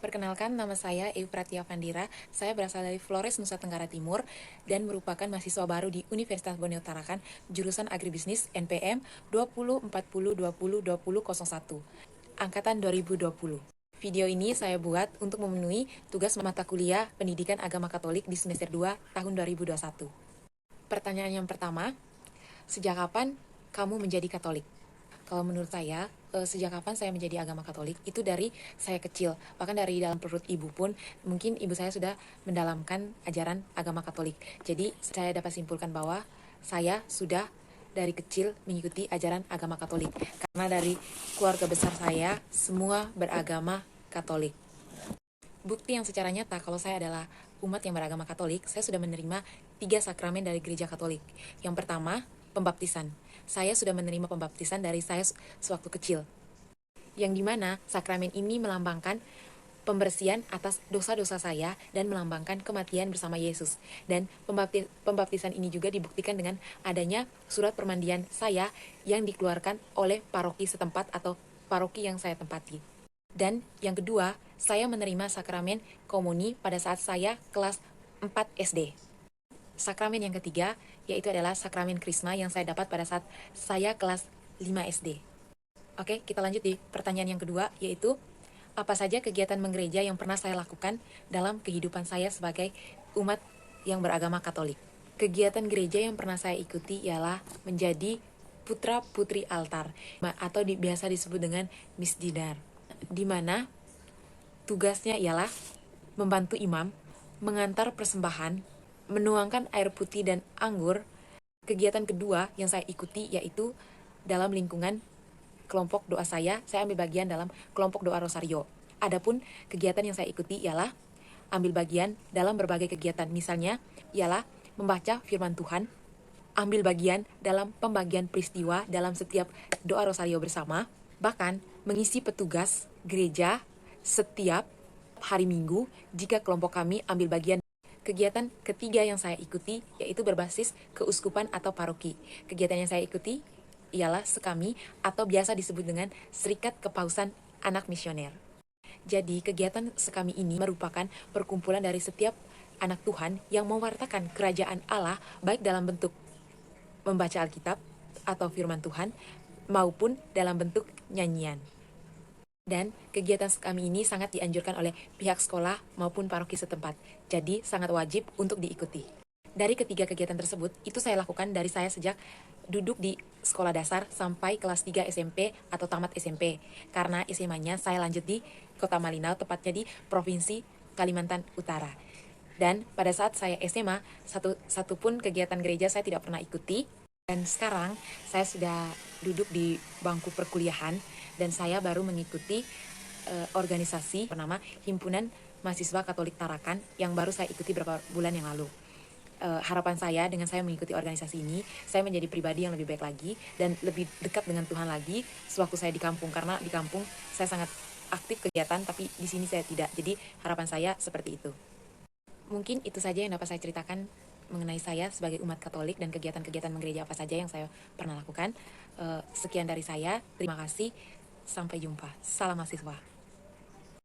Perkenalkan, nama saya Eufratia Vandira. Saya berasal dari Flores, Nusa Tenggara Timur, dan merupakan mahasiswa baru di Universitas Borneo Tarakan, jurusan Agribisnis NPM 2040202001, Angkatan 2020. Video ini saya buat untuk memenuhi tugas mata kuliah Pendidikan Agama Katolik di semester 2 tahun 2021. Pertanyaan yang pertama, sejak kapan kamu menjadi Katolik? Kalau menurut saya, sejak kapan saya menjadi agama Katolik, itu dari saya kecil. Bahkan dari dalam perut ibu pun, mungkin ibu saya sudah mendalamkan ajaran agama Katolik. Jadi, saya dapat simpulkan bahwa saya sudah dari kecil mengikuti ajaran agama Katolik. Karena dari keluarga besar saya, semua beragama Katolik. Bukti yang secara nyata kalau saya adalah umat yang beragama Katolik, saya sudah menerima 3 sakramen dari gereja Katolik. Yang pertama, pembaptisan. Saya sudah menerima pembaptisan dari saya sewaktu kecil. Yang dimana sakramen ini melambangkan pembersihan atas dosa-dosa saya dan melambangkan kematian bersama Yesus. Dan pembaptisan ini juga dibuktikan dengan adanya surat permandian saya yang dikeluarkan oleh paroki setempat atau paroki yang saya tempati. Dan yang kedua, saya menerima sakramen komuni pada saat saya kelas 4 SD. Sakramen yang ketiga, yaitu adalah sakramen Krisma yang saya dapat pada saat saya kelas 5 SD. Oke, kita lanjut di pertanyaan yang kedua, yaitu apa saja kegiatan menggereja yang pernah saya lakukan dalam kehidupan saya sebagai umat yang beragama Katolik. Kegiatan gereja yang pernah saya ikuti ialah menjadi putra-putri altar, atau biasa disebut dengan misdidar, di mana tugasnya ialah membantu imam, mengantar persembahan, menuangkan air putih dan anggur. Kegiatan kedua yang saya ikuti yaitu dalam lingkungan kelompok doa saya ambil bagian dalam kelompok doa Rosario. Adapun kegiatan yang saya ikuti ialah ambil bagian dalam berbagai kegiatan, misalnya ialah membaca firman Tuhan, ambil bagian dalam pembagian peristiwa dalam setiap doa Rosario bersama, bahkan mengisi petugas gereja setiap hari Minggu jika kelompok kami ambil bagian. Kegiatan ketiga yang saya ikuti yaitu berbasis keuskupan atau paroki. Kegiatan yang saya ikuti ialah sekami atau biasa disebut dengan Serikat Kepausan Anak Misioner. Jadi kegiatan sekami ini merupakan perkumpulan dari setiap anak Tuhan yang mewartakan kerajaan Allah baik dalam bentuk membaca Alkitab atau firman Tuhan maupun dalam bentuk nyanyian. Dan kegiatan kami ini sangat dianjurkan oleh pihak sekolah maupun paroki setempat, jadi sangat wajib untuk diikuti. Dari ketiga kegiatan tersebut, itu saya lakukan dari saya sejak duduk di sekolah dasar sampai kelas 3 SMP atau tamat SMP. Karena SMA-nya saya lanjut di Kota Malinau, tepatnya di Provinsi Kalimantan Utara. Dan pada saat saya SMA, satu pun kegiatan gereja saya tidak pernah ikuti. Dan sekarang saya sudah duduk di bangku perkuliahan dan saya baru mengikuti organisasi bernama Himpunan Mahasiswa Katolik Tarakan yang baru saya ikuti beberapa bulan yang lalu. Harapan saya dengan saya mengikuti organisasi ini, saya menjadi pribadi yang lebih baik lagi dan lebih dekat dengan Tuhan lagi sewaktu saya di kampung, karena di kampung saya sangat aktif kegiatan tapi di sini saya tidak. Jadi harapan saya seperti itu. Mungkin itu saja yang dapat saya ceritakan mengenai saya sebagai umat Katolik dan kegiatan-kegiatan menggereja apa saja yang saya pernah lakukan. Sekian dari saya, terima kasih, sampai jumpa. Salam mahasiswa.